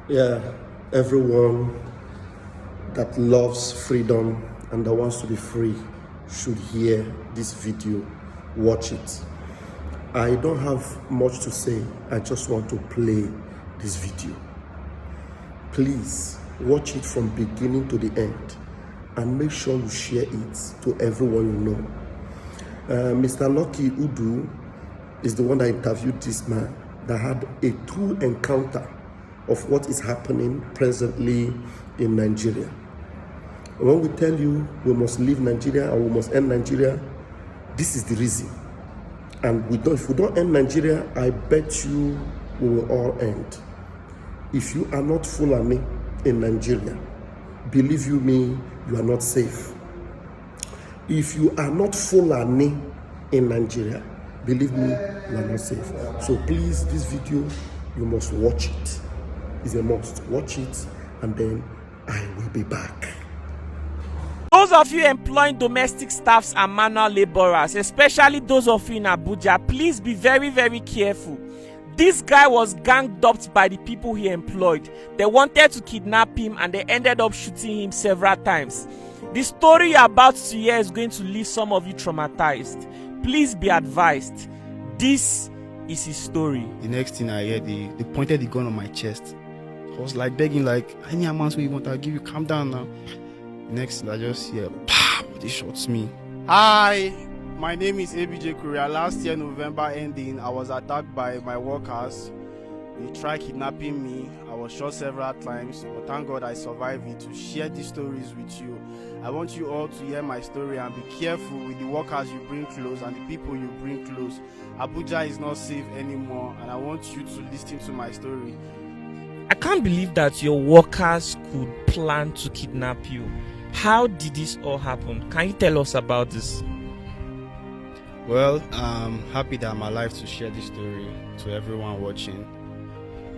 Yeah, everyone that loves freedom and that wants to be free should hear this video, watch it. I don't have much to say, I just want to play this video. Please watch it from beginning to the end and make sure you share it to everyone you know. Mr. Lucky Udu is the one that interviewed this man that had a true encounter of what is happening presently in Nigeria. When we tell you we must leave Nigeria or we must end Nigeria, this is the reason. And if we don't end Nigeria, I bet you we will all end. If you are not Fulani in Nigeria, believe you me, you are not safe. If you are not Fulani in Nigeria, believe me, you are not safe. So please, this video, you must watch it. It's a must. Watch it, and then I will be back. Those of you employing domestic staffs and manual laborers, especially those of you in Abuja, please be very, very careful. This guy was ganged up by the people he employed. They wanted to kidnap him and they ended up shooting him several times. The story you're about to hear is going to leave some of you traumatized. Please be advised. This is his story. The next thing I heard, they pointed the gun on my chest. I was like begging, like, any amount you want, I'll give you, calm down now. The next thing I just hear, pow, they shot me. Hi, my name is ABJ Korea. Last year, November ending, I was attacked by my workers. They tried kidnapping me. I was shot several times, but thank God I survived it. To share these stories with you, I want you all to hear my story and be careful with the workers you bring close and the people you bring close. Abuja is not safe anymore, and I want you to listen to my story. I can't believe that your workers could plan to kidnap you. How did this all happen? Can you tell us about this? Well, I'm happy that I'm alive to share this story to everyone watching.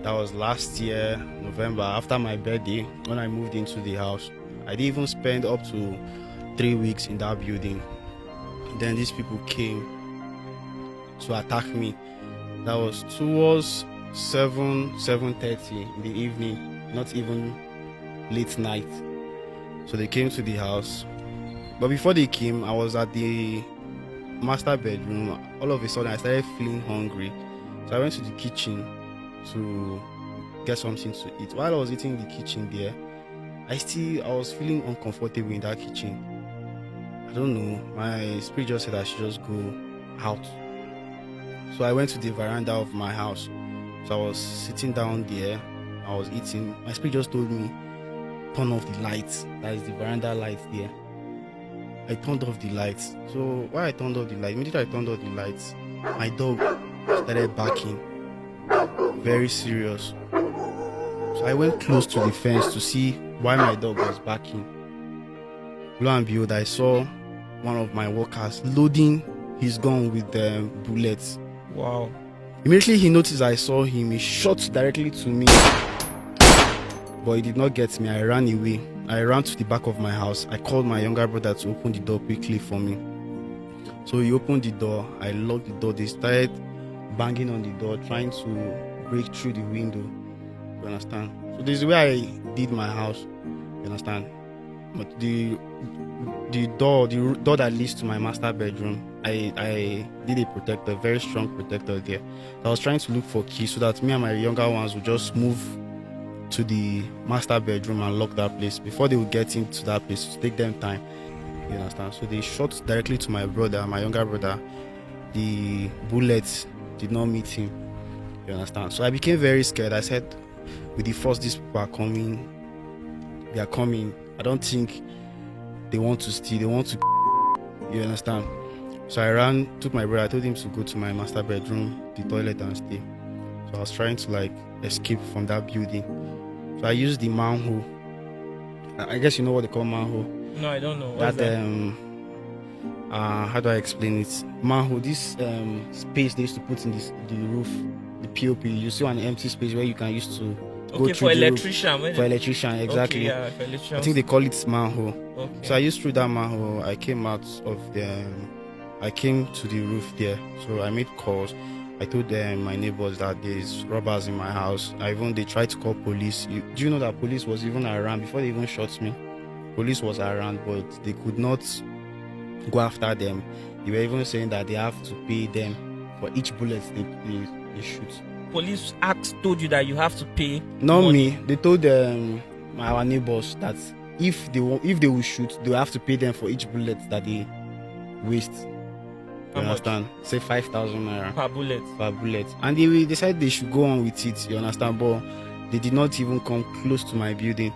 That was last year, November, after my birthday, when I moved into the house. I didn't even spend up to 3 weeks in that building. Then these people came to attack me. That was towards 7:30 in the evening, not even late night. So they came to the house. But before they came, I was at the master bedroom. All of a sudden, I started feeling hungry. So I went to the kitchen to get something to eat. While I was eating in the kitchen there, I was feeling uncomfortable in that kitchen. I don't know, my spirit just said I should just go out. So I went to the veranda of my house. So I was sitting down there, I was eating. My spirit just told me, turn off the lights. That is the veranda light there. I turned off the lights. So while I turned off the light, immediately I turned off the lights, my dog started barking. Very serious. So I went close to the fence to see why my dog was barking. Lo and behold, I saw one of my workers loading his gun with bullets. Wow. Immediately he noticed I saw him, he shot directly to me. But he did not get me. I ran away. I ran to the back of my house. I called my younger brother to open the door quickly for me. So he opened the door. I locked the door. They started banging on the door, trying to break through the window. You understand? So this is where I did my house. You understand? But the door that leads to my master bedroom, I did a protector, very strong protector there. So I was trying to look for keys so that me and my younger ones would just move to the master bedroom and lock that place before they would get into that place. To take them time. You understand? So they shot directly to my brother, my younger brother. The bullets did not meet him. You understand? So I became very scared. I said, with the force these people are coming, they are coming. I don't think they want to steal, they want to. You understand? So I ran, took my brother, I told him to go to my master bedroom, the toilet, and stay. So I was trying to escape from that building. So I used the manhole. I guess you know what they call manhole. No, I don't know. That how do I explain it? Manhole, this space they used to put in the roof, the POP. You see an empty space where you can use to go through for electrician. For electrician, exactly. Okay, yeah, for electrician. I think they call it manhole. Okay. So I used through that manhole. I came out of the. I came to the roof there. So I made calls. I told my neighbors that there's robbers in my house. They tried to call police. Do you know that police was even around before they even shot me? Police was around, but they could not go after them. They were even saying that they have to pay them for each bullet they shoot. Police told you that you have to pay? Not money. me. They told our neighbors that if they will shoot, they will have to pay them for each bullet that they waste. How You much? understand? Say 5,000 naira Per bullet. per bullet. And they decided they should go on with it. You understand? But they did not even come close to my building.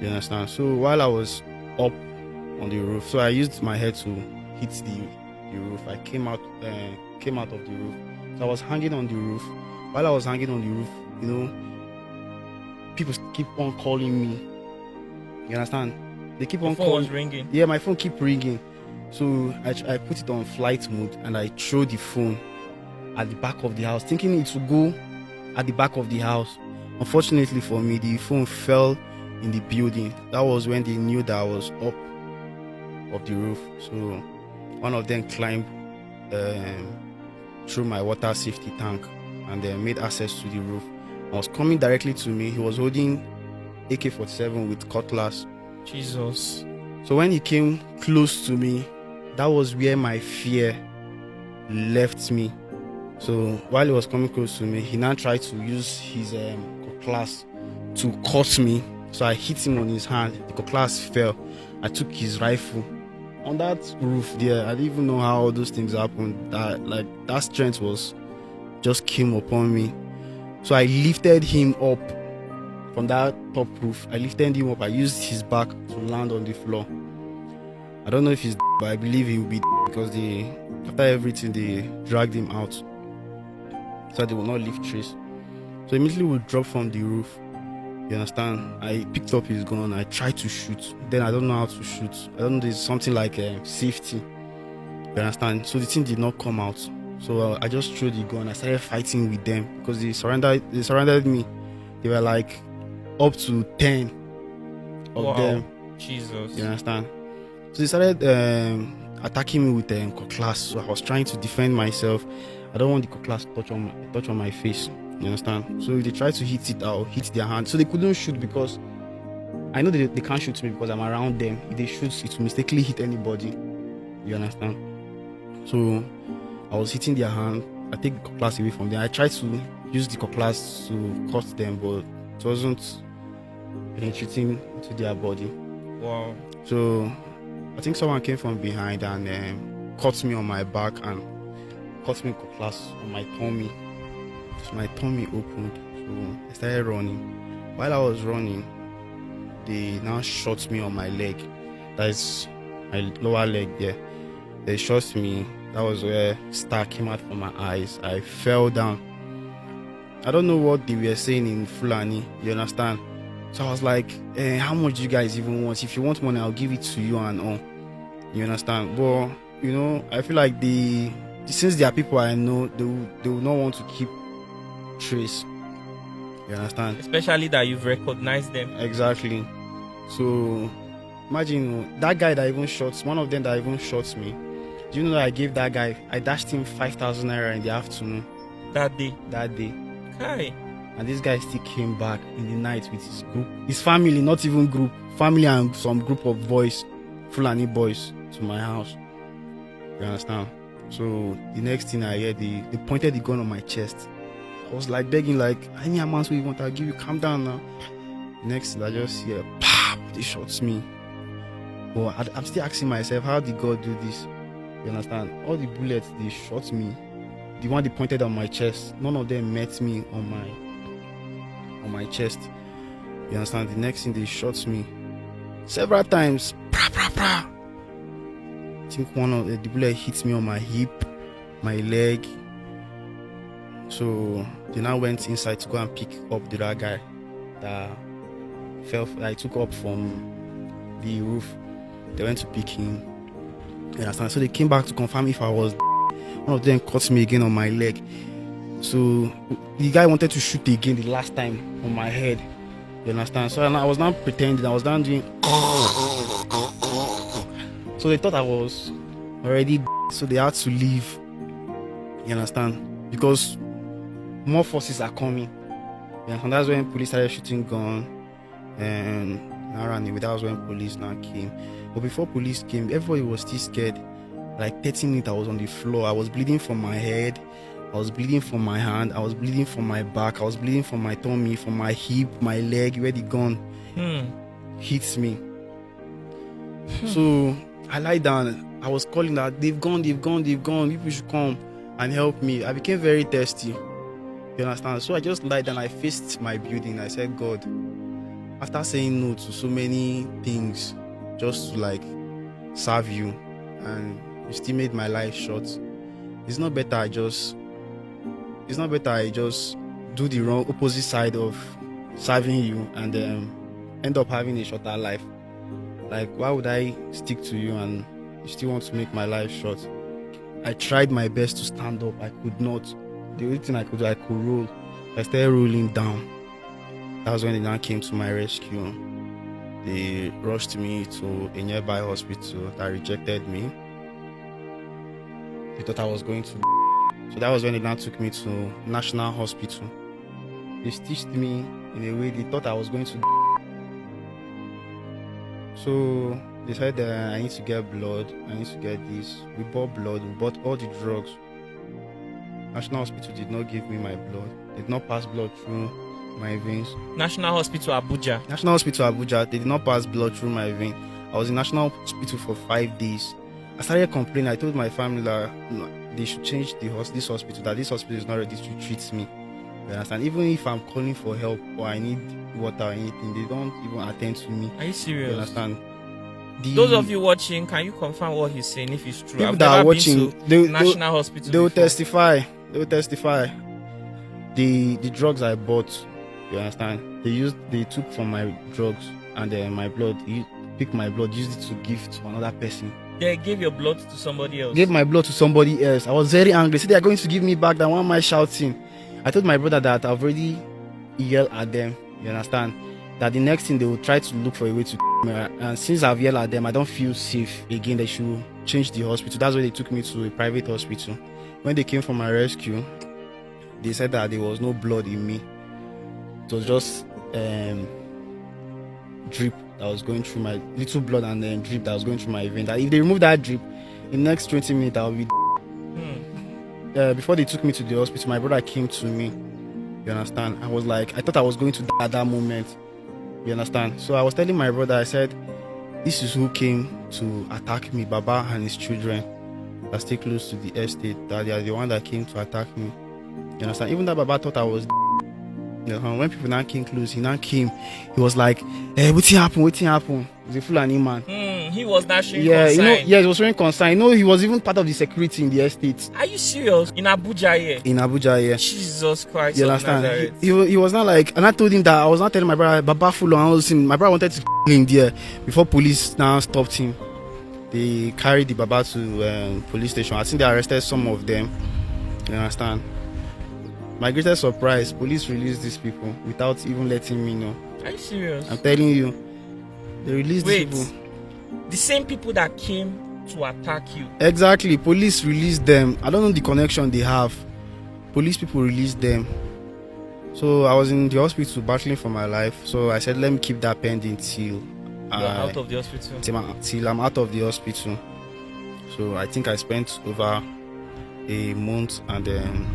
You understand? So while I was up on the roof, so I used my head to hit the roof. I came out of the roof. So I was hanging on the roof. While I was hanging on the roof, you know, people keep on calling me. You understand? They keep on The phone calling. was ringing. Yeah, my phone keep ringing. So I put it on flight mode and I throw the phone at the back of the house, thinking it would go at the back of the house. Unfortunately for me, the phone fell in the building. That was when they knew that I was up of the roof. So one of them climbed through my water safety tank and then made access to the roof. I was coming directly to me. He was holding AK-47 with cutlass. Jesus. So when he came close to me, that was where my fear left me. So while he was coming close to me, he now tried to use his cutlass to cut me. So I hit him on his hand. The cutlass fell. I took his rifle. On that roof there, I didn't even know how all those things happened. That strength just came upon me. So I lifted him up from that top roof. I lifted him up. I used his back to land on the floor. I don't know if he's but I believe he will be because after everything they dragged him out so they will not leave trace. So immediately we dropped from the roof. You understand? I picked up his gun. I tried to shoot. Then I don't know how to shoot. I don't know. There's something like safety. You understand? So the thing did not come out. So I just threw the gun. I started fighting with them because they surrounded me. They were like up to 10 of them. Jesus. You understand? So they started attacking me with cutlass. So I was trying to defend myself. I don't want the cutlass to touch on my face. You understand? So they tried to hit it out, hit their hand. So they couldn't shoot because I know they can't shoot me because I'm around them. If they shoot, it will mistakenly hit anybody. You understand? So I was hitting their hand. I take the cutlass away from them. I tried to use the cutlass to cut them, but it wasn't penetrating into their body. Wow. So I think someone came from behind and cut me on my back and cut me with cutlass on my tummy. So my tummy opened. So I started running. While I was running, they now shot me on my leg. That is my lower leg there. They shot me. That was where star came out from my eyes. I fell down. I don't know what they were saying in Fulani. You understand? So I was like, how much do you guys even want? If you want money, I'll give it to you and all. You understand? But, you know, I feel like since there are people I know, they will not want to keep trace. You understand? Especially that you've recognized them. Exactly. So imagine that guy that even shot, one of them that even shot me. Do you know that I gave that guy, I dashed him 5,000 naira in the afternoon. That day. Kai. And this guy still came back in the night with his group, his family, not even group, family and some group of boys, Fulani boys, to my house. You understand? So the next thing I heard, they pointed the gun on my chest. I was like begging, like, any amount you want, I'll give you, calm down now. Next thing I just hear, pop, they shot me. But I'm still asking myself, how did God do this? You understand? All the bullets they shot me, the one they pointed on my chest, none of them met me on my chest. You understand? The next thing they shot me several times. Pra, pra, pra. I think one of the bullet hit me on my hip, my leg. So they now went inside to go and pick up the other guy that I took up from the roof. They went to pick him. You understand? So they came back to confirm if I was. One of them cut me again on my leg. So the guy wanted to shoot again the last time on my head. You understand? So I was not pretending. I was not doing. So they thought I was already. So they had to leave. You understand? because more forces are coming. And that's when police started shooting gun and around it. That was when police now came. But before police came, everybody was still scared. Like 30 minutes, I was on the floor. I was bleeding from my head. I was bleeding from my hand. I was bleeding from my back. I was bleeding from my tummy, from my hip, my leg, where the gun hits me. So I lie down. I was calling that they've gone. People should come and help me. I became very thirsty. You understand? So I just lied down. I faced my building. I said, God, after saying no to so many things, just to like serve you, and you still made my life short. It's not better I just do the wrong opposite side of serving you and end up having a shorter life. Like, why would I stick to you and you still want to make my life short? I tried my best to stand up. I could not. The only thing I could do, I could roll. I started rolling down. That was when they now came to my rescue. They rushed me to a nearby hospital that rejected me. They thought I was going to. So that was when they now took me to National Hospital. They stitched me in a way they thought I was going to. So they said I need to get blood, I need to get this. We bought blood, we bought all the drugs. National Hospital did not give me my blood. They did not pass blood through my veins. National Hospital Abuja. National Hospital Abuja, they did not pass blood through my vein. I was in National Hospital for 5 days. I started complaining. I told my family that they should change this hospital, that this hospital is not ready to treat me. You understand? Even if I'm calling for help or I need water or anything, they don't even attend to me. Are you serious? You understand? Those of you watching, can you confirm what he's saying if it's true? People that are watching, National Hospital. They will testify. They will testify. The drugs I bought, you understand? They took from my drugs and my blood. Picked my blood, used it to give to another person. They gave your blood to somebody else. Gave my blood to somebody else. I was very angry. Said they are going to give me back. That one man shouting. I told my brother that I've already yelled at them. You understand? That the next thing they will try to look for a way to me. And since I've yelled at them, I don't feel safe again. They should change the hospital. That's why they took me to a private hospital. When they came for my rescue, they said that there was no blood in me. It was just drip that was going through my little blood and then drip that was going through my vein. That if they remove that drip, in the next 20 minutes I'll be. Before they took me to the hospital, my brother came to me. You understand? I thought I was going to die at that moment. You understand? So I was telling my brother, I said, this is who came to attack me, Baba and his children that stay close to the estate. That they are the one that came to attack me. You understand? Even that Baba thought I was. When people now came close, he now came. He was like, what's happened? He's a Fulani man. He was not showing concern. He was showing concern. He was even part of the security in the estate. Are you serious? In Abuja here? In Abuja here. Jesus Christ. You understand? He was not like, and I told him that I was not telling my brother, Baba Fulo, and all this. My brother wanted to him there before police now stopped him. They carried the Baba to police station. I think they arrested some of them. You understand? My greatest surprise, police released these people without even letting me know. Are you serious? I'm telling you. They released these people. The same people that came to attack you? Exactly. Police released them. I don't know the connection they have. Police people released them. So I was in the hospital battling for my life. So I said, let me keep that pending till you're out of the hospital. Till I'm out of the hospital. So I think I spent over a month and then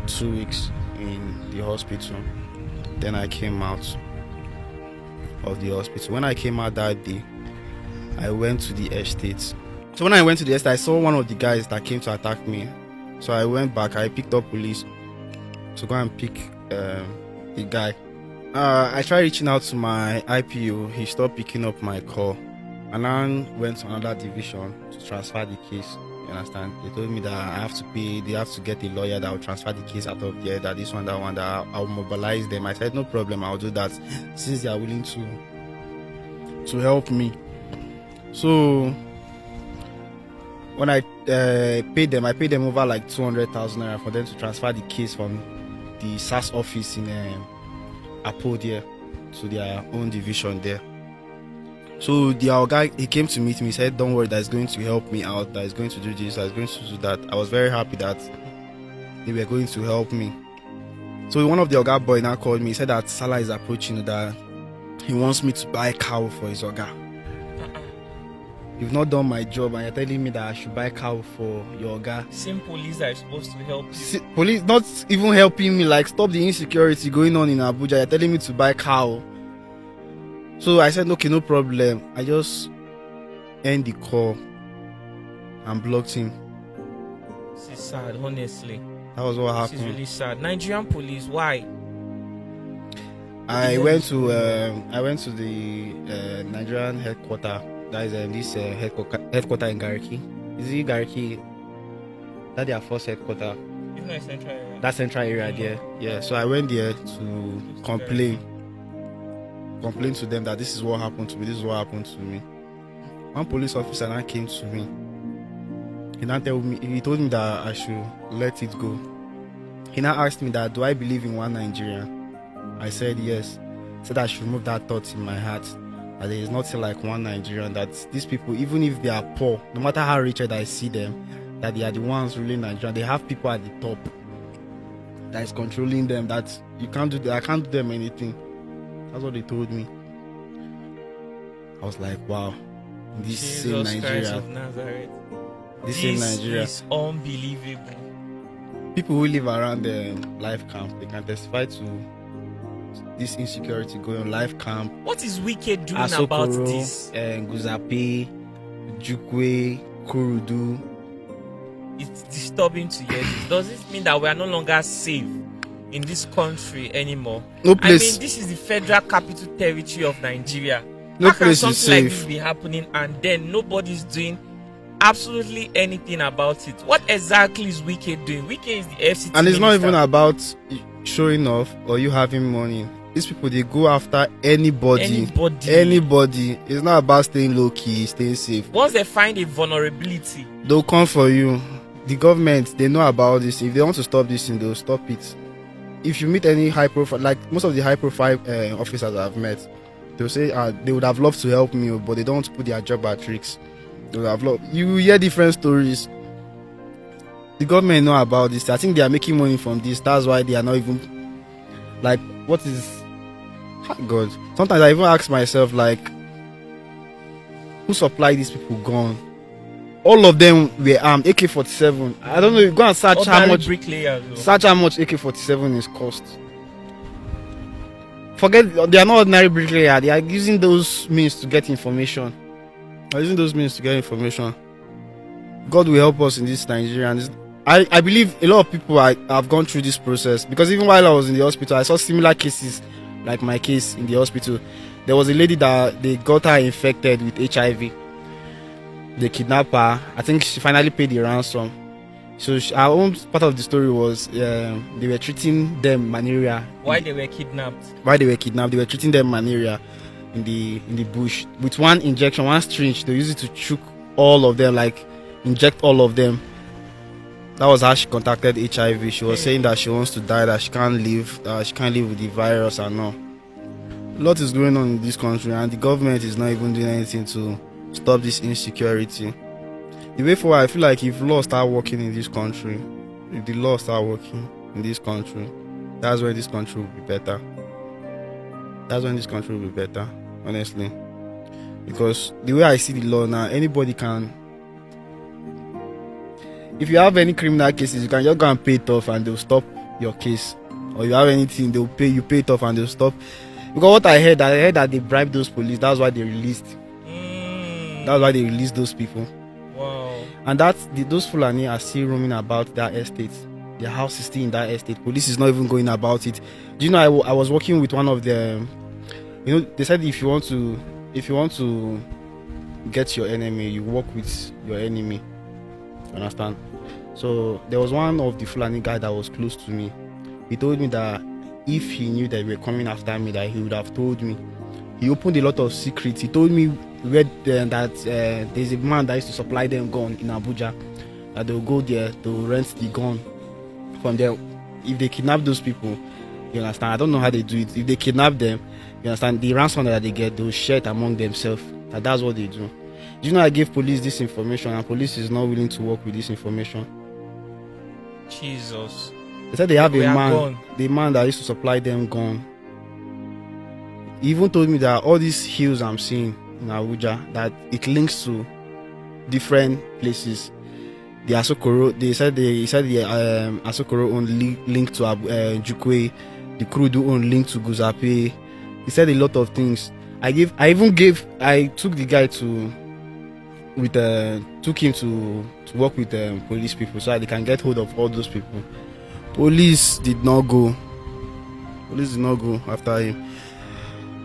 2 weeks in the hospital. Then I came out of the hospital. When I came out that day, I went to the estate. So when I went to the estate, I saw one of the guys that came to attack me. So I went back. I picked up police to go and pick the guy. I tried reaching out to my IPO. He stopped picking up my call. And I went to another division to transfer the case. You understand? They told me that I have to pay, they have to get a lawyer that will transfer the case out of there, that this one, that one, that I'll mobilize them. I said, no problem, I'll do that, since they are willing to help me. So when I paid them over like 200,000 naira for them to transfer the case from the SAS office in Apo there to their own division there. So the guy, he came to meet me, he said, don't worry, that's going to help me out, that is going to do this, that's going to do that. I was very happy that they were going to help me. So one of the Oga boy now called me. He said that Salah is approaching, that he wants me to buy cow for his Oga. You've not done my job and you're telling me that I should buy cow for your Oga. Same police are supposed to help you. Police not even helping me, like stop the insecurity going on in Abuja. You're telling me to buy cow. So I said, okay, no problem. I just end the call and blocked him. This is sad, honestly. That was what happened. This is really sad. Nigerian police, why? I went to the Nigerian headquarters. That is this headquarter in Gariki. Is it Gariki? That's their first headquarter. It's not a central area. That central area there. Yeah. So I went there to complain to them that this is what happened to me. This is what happened to me. One police officer now came to me. He told me that I should let it go. He now asked me that, do I believe in one Nigeria? I said yes. He said I should remove that thought in my heart, that there is nothing like one Nigerian, that these people, even if they are poor, no matter how rich I see them, that they are the ones ruling Nigeria. They have people at the top that is controlling them, that you can't do that. I can't do them anything. That's what they told me. I was like, wow, this same Nigeria. Of Nazareth. This same Nigeria. Is unbelievable. People who live around the life camp, they can testify to this insecurity going on. Life camp. What is Wicked doing Asokoro, about this? Guzape, Jukwe, Kurudu. It's disturbing to hear this. Does this mean that we are no longer safe in this country anymore? No place. I mean, this is the federal capital territory of Nigeria. No How can place something is like safe. this be happening and then nobody's doing absolutely anything about it? What exactly is Wicked doing? Wicked is the FCT And it's not minister. even about showing off or you having money. These people, they go after anybody. It's not about staying low key, staying safe. Once they find a vulnerability, They'll come for you. The government, they know about this. If they want to stop this thing, they'll stop it. If you meet any high profile, like most of the high profile officers I've met, they'll say they would have loved to help me, but they don't want to put their job at risk. They would have loved. You hear different stories. The government know about this. I think they are making money from this. That's why they are not even like, what is God? Sometimes I even ask myself, like, who supplied these people gun? All of them were armed. AK-47. I don't know. Go and search how much. Search how much AK-47 is cost. Forget, they are not ordinary bricklayer. They are using those means to get information. God will help us in this Nigerian. I believe a lot of people have gone through this process, because even while I was in the hospital, I saw similar cases like my case in the hospital. There was a lady that they got her infected with HIV. They kidnapped her. I think she finally paid the ransom. So our own part of the story was they were treating them malaria. Why they were kidnapped? They were treating them malaria in the bush with one injection, one syringe. They used it to choke all of them, like inject all of them. That was how she contacted HIV. She was saying that she wants to die, that she can't live with the virus and all. A lot is going on in this country, and the government is not even doing anything to stop this insecurity. The way forward, I feel like if law start working in this country, that's when this country will be better. Honestly. Because the way I see the law now, anybody can. If you have any criminal cases, you can just go and pay it off and they'll stop your case. Or you have anything, you pay it off and they'll stop. Because what I heard that they bribed those police. That's why they released. That's why they released those people. Wow. And those Fulani are still roaming about that estate. Their house is still in that estate. Police is not even going about it. Do you know, I was working with one of them. You know, they said if you want to get your enemy, you work with your enemy. Understand? So there was one of the Fulani guy that was close to me. He told me that if he knew that they were coming after me, that he would have told me. He opened a lot of secrets. He told me that there's a man that used to supply them gun in Abuja. That they'll go there to rent the gun from there. If they kidnap those people, you understand? I don't know how they do it. If they kidnap them, you understand? The ransom that they get, they'll share it among themselves. That's what they do. Do you know I gave police this information and police is not willing to work with this information? Jesus. They said they have We a are man, gone. the man that used to supply them gun. He even told me that all these hills I'm seeing in Abuja, that it links to different places. The Asokoro, he said the Asokoro own link to Jukwe, the Krudu own link to Guzape. He said a lot of things. I took the guy took him to work with police people so that they can get hold of all those people. Police did not go after him.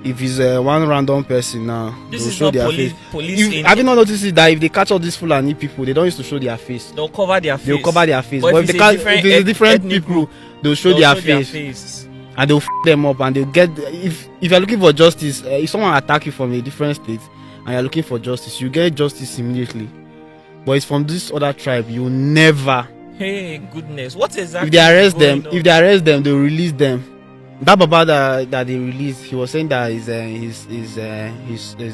If he's one random person now, This they'll is show not their police. face. Police in. Have you not noticed it that if they catch all these Fulani people, they don't used to show their face. They'll cover their face. They'll cover their face. But But if if it's different ethnic people, group, they'll show their face. And they'll them up, and they'll get. If you're looking for justice, if someone attack you from a different state and you're looking for justice, you get justice immediately. But it's from this other tribe, you never. Hey, goodness, what exactly? If they arrest them, they'll release them. That Baba that they released, he was saying that his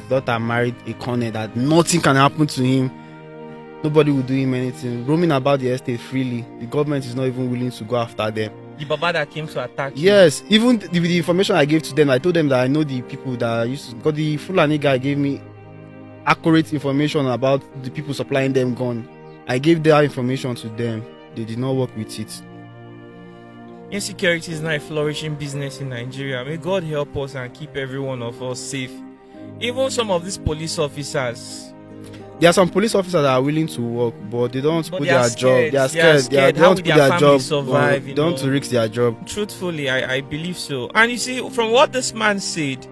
daughter married a colonel, that nothing can happen to him. Nobody will do him anything. Roaming about the estate freely. The government is not even willing to go after them. The Baba that came to attack you. Yes, even the information I gave to them, I told them that I know the people that used to. Because the Fulani guy gave me accurate information about the people supplying them gun. I gave that information to them. They did not work with it. Insecurity is not a flourishing business in Nigeria. May God help us and keep every one of us safe. Even some of these police officers. There are some police officers that are willing to work, but they don't want to put their job. They are scared. They How don't want will to put their their family job. survive? They don't want to risk their job. Truthfully, I believe so. And you see, from what this man said,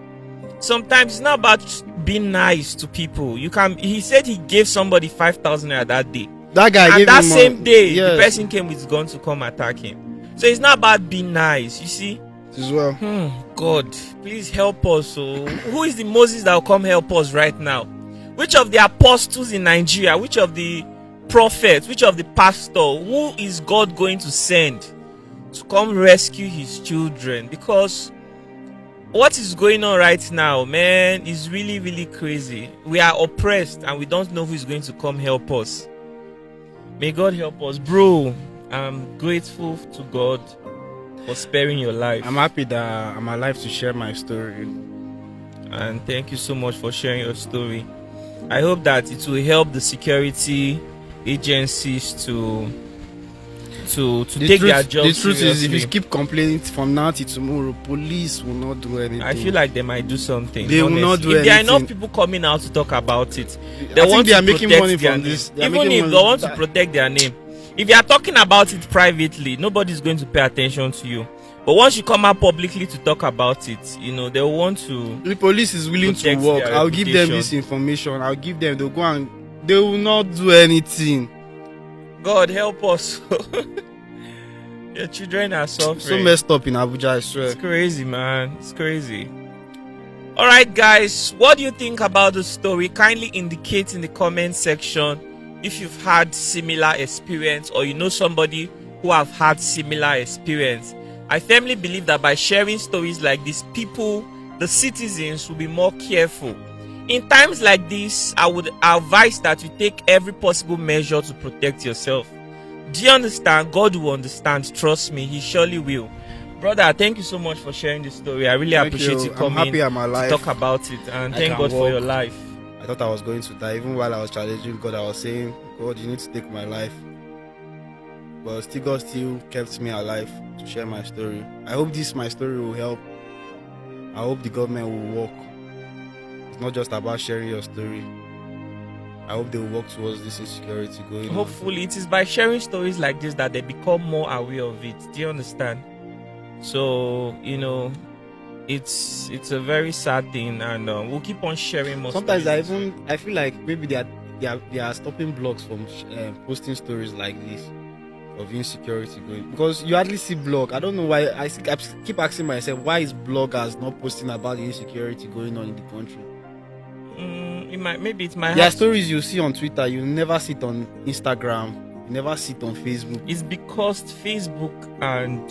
sometimes it's not about being nice to people. He said he gave somebody 5,000 naira that day. That guy And gave that him same day, yes, the person came with his gun to come attack him. So it's not about being nice, you see. as well. God, please help us. Oh. Who is the Moses that will come help us right now? Which of the apostles in Nigeria, which of the prophets, which of the pastor, who is God going to send to come rescue his children? Because what is going on right now, man, is really, really crazy. We are oppressed and we don't know who is going to come help us. May God help us. Bro, I'm grateful to God for sparing your life. I'm happy that I'm alive to share my story. And thank you so much for sharing your story. I hope that it will help the security agencies to take their job The truth is, if seriously. you keep complaining from now till tomorrow, police will not do anything. I feel like they might do something. They will not do if there are enough anything. people coming out to talk about it, I they think want they to are making protect money their from name. this. They are Even making if money they want from to that. protect their name, if you are talking about it privately, nobody's going to pay attention to you. But once you come out publicly to talk about it, they will want to. The police is willing to protect work. their I'll give them reputation. this information. I'll give them. They'll go and they will not do anything. God help us. Your children are suffering. So messed up in Abuja, I swear. It's crazy, man. It's crazy. All right, guys. What do you think about the story? Kindly indicate in the comment section if you've had similar experience or you know somebody who have had similar experience. I firmly believe that by sharing stories like this, people, the citizens, will be more careful. In times like this, I would advise that you take every possible measure to protect yourself. Do you understand? God will understand. Trust me, He surely will. Brother, thank you so much for sharing this story. I really appreciate you I'm coming happy I'm to alive. talk about it. And I thank can God for walk. your life. I thought I was going to die. Even while I was challenging God, I was saying, God, you need to take my life. But still, God still kept me alive to share my story. I hope my story will help. I hope the government will work. It's not just about sharing your story. I hope they will work towards this insecurity going on. Hopefully, it is by sharing stories like this that they become more aware of it. Do you understand? So, it's a very sad thing, and we'll keep on sharing more. Sometimes stories. I feel like maybe they are stopping blogs from posting stories like this of insecurity going, because you hardly see blog. I don't know why. I keep asking myself, why is bloggers not posting about the insecurity going on in the country? Maybe it might. There are have stories you see on Twitter, you never see it on Instagram, you never see it on Facebook. It's because Facebook and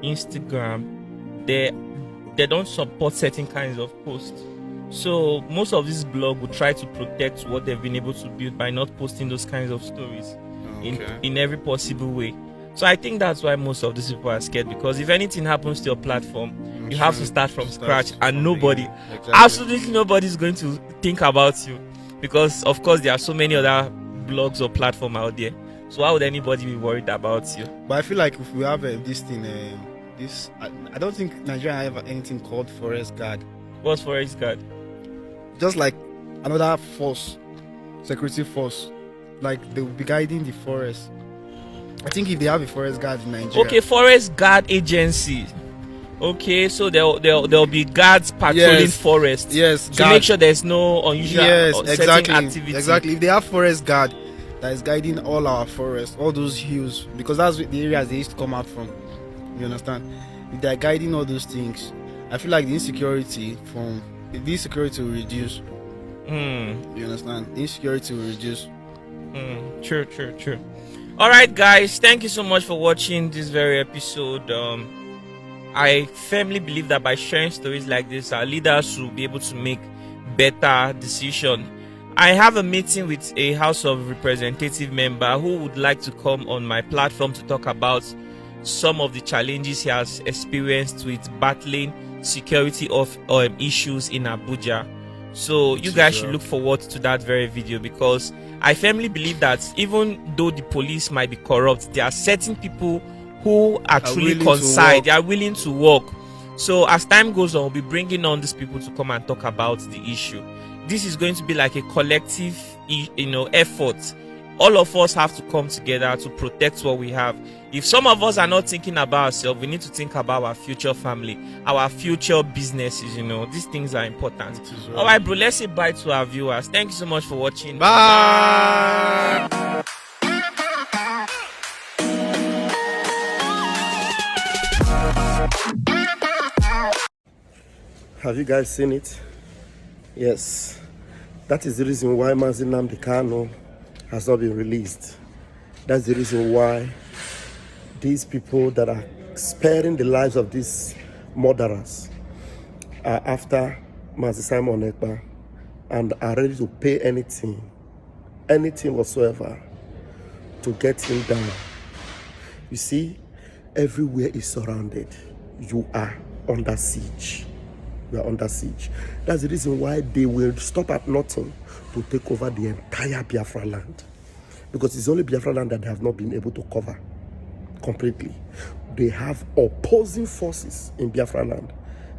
Instagram, they don't support certain kinds of posts. So most of this blog will try to protect what they've been able to build by not posting those kinds of stories in every possible way. So I think that's why most of these people are scared, because if anything happens to your platform, you have to start from scratch, and nobody, absolutely nobody is going to think about you, because of course there are so many other blogs or platform out there. So why would anybody be worried about you? But I feel like if we have this thing, I don't think Nigeria have anything called forest guard. What's forest guard? Just like another force, security force, like they will be guiding the forest. I think if they have a forest guard in Nigeria. Okay, forest guard agency. Okay, so there'll be guards patrolling forest. Yes, to make sure there's no unusual exactly, activity. Exactly. If they have forest guard that is guiding all our forests, all those hills, because that's the areas they used to come out from. You understand? If they're guiding all those things, I feel like the insecurity will reduce. You understand? The insecurity will reduce. True. All right, guys, thank you so much for watching this very episode. I firmly believe that by sharing stories like this, our leaders will be able to make better decisions. I have a meeting with a House of Representative member who would like to come on my platform to talk about some of the challenges he has experienced with battling security of issues in Abuja. So you guys should look forward to that very video, because I firmly believe that even though the police might be corrupt, there are certain people who are truly concerned. They are willing to work. So as time goes on, we'll be bringing on these people to come and talk about the issue. This is going to be like a collective, effort. All of us have to come together to protect what we have. If some of us are not thinking about ourselves, we need to think about our future family, our future businesses. These things are important. Right. All right, bro, let's say bye to our viewers. Thank you so much for watching. Bye. Have you guys seen it? Yes. That is the reason why Mazi Nnamdi Kanu has not been released. That's the reason why these people that are sparing the lives of these murderers are after Mazi Simon Ekpa and are ready to pay anything whatsoever to get him down. You see, everywhere is surrounded. You are under siege. We are under siege. That's the reason why they will stop at nothing to take over the entire Biafra land. Because it's only Biafra land that they have not been able to cover completely. They have opposing forces in Biafra land,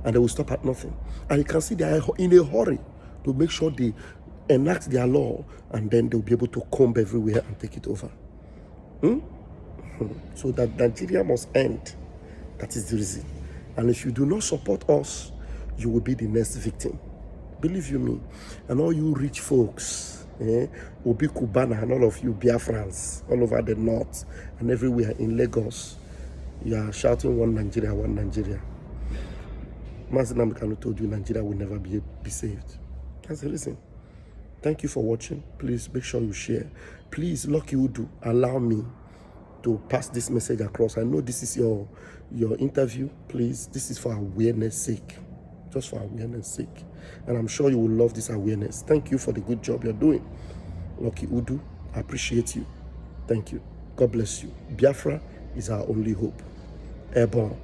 and they will stop at nothing. And you can see they are in a hurry to make sure they enact their law, and then they'll be able to comb everywhere and take it over. So that Nigeria must end. That is the reason. And if you do not support us, you will be the next victim. Believe you me. And all you rich folks, Obi Kubana and all of you Biafrans all over the north and everywhere in Lagos, you are shouting one Nigeria, one Nigeria. Mazi Nnamdi Kanu told you Nigeria will never be saved. That's the reason. Thank you for watching. Please make sure you share. Please, Lucky Udu, allow me to pass this message across. I know this is your interview. Please, this is for awareness sake. Just for awareness sake. And I'm sure you will love this awareness. Thank you for the good job you're doing. Lucky Udu, I appreciate you. Thank you. God bless you. Biafra is our only hope. Airborne.